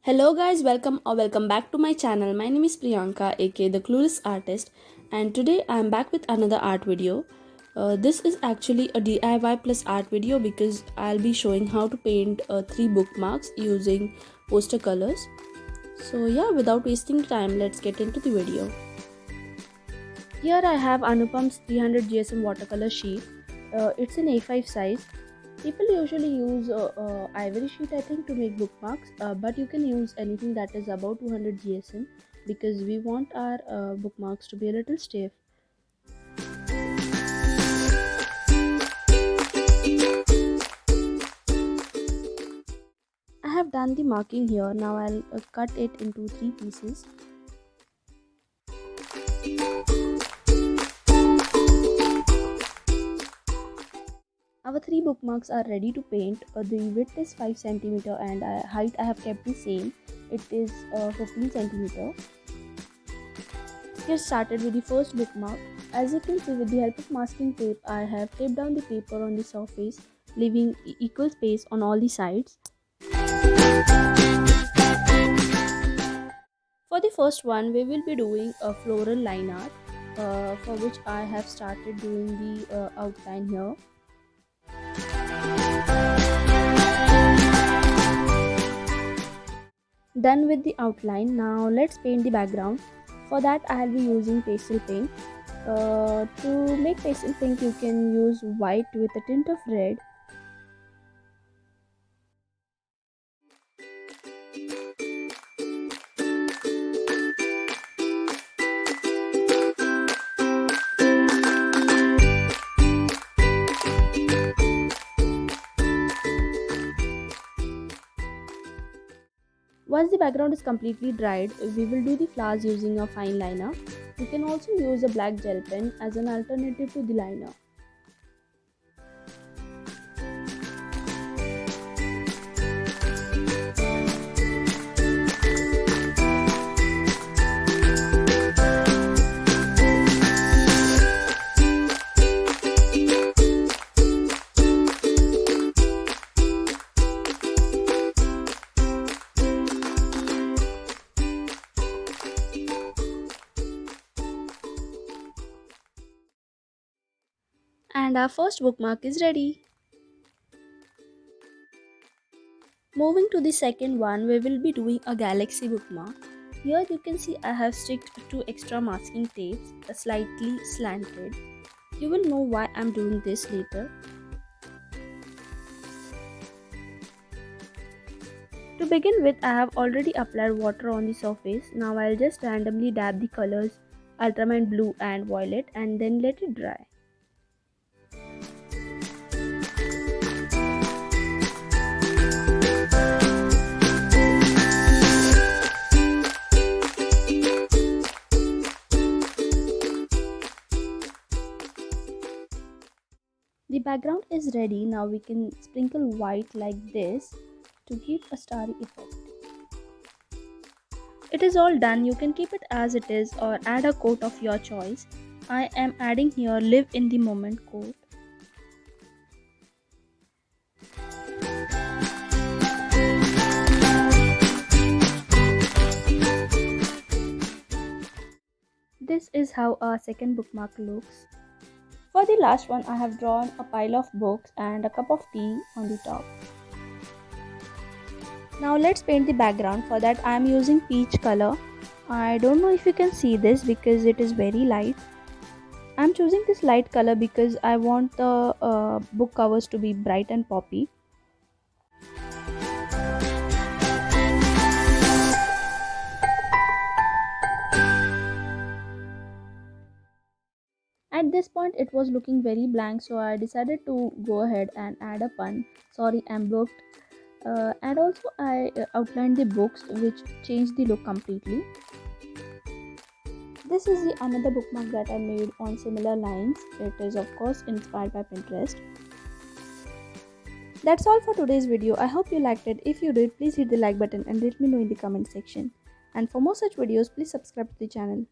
Hello guys, welcome back to my channel. My name is Priyanka aka the Clueless Artist, and today I am back with another art video. This is actually a DIY plus art video because I'll be showing how to paint three bookmarks using poster colors. So yeah, without wasting time, let's get into the video. Here I have Anupam's 300 GSM watercolor sheet. It's an A5 size. People usually use ivory sheet, I think, to make bookmarks, but you can use anything that is above 200 GSM because we want our bookmarks to be a little stiff. I have done the marking here. Now I'll cut it into three pieces. Our three bookmarks are ready to paint. The width is 5 cm and height I have kept the same. It is 15 cm. Let's get started with the first bookmark. As you can see, with the help of masking tape, I have taped down the paper on the surface, leaving equal space on all the sides. For the first one, we will be doing a floral line art, for which I have started doing the outline here. Done with the outline. Now let's paint the background. For that I'll be using pastel paint. To make pastel paint, you can use white with a tint of red. Once the background is completely dried, we will do the flowers using a fine liner. You can also use a black gel pen as an alternative to the liner. And our first bookmark is ready. Moving to the second one, we will be doing a galaxy bookmark. Here you can see I have sticked two extra masking tapes, slightly slanted. You will know why I'm doing this later. To begin with, I have already applied water on the surface. Now I'll just randomly dab the colors ultramarine blue and violet and then let it dry. The background is ready. Now we can sprinkle white like this to give a starry effect. It is all done. You can keep it as it is or add a coat of your choice. I am adding here live in the moment coat. This is how our second bookmark looks. For the last one, I have drawn a pile of books and a cup of tea on the top. Now let's paint the background. For that I am using peach color. I don't know if you can see this because it is very light. I am choosing this light color because I want the book covers to be bright and poppy. At this point it was looking very blank, so I decided to go ahead and add a pun. Sorry, I'm booked. And also I outlined the books, which changed the look completely. This is the another bookmark that I made on similar lines. It is of course inspired by Pinterest. That's all for today's video. I hope you liked it. If you did, please hit the like button and let me know in the comment section. And for more such videos, please subscribe to the channel.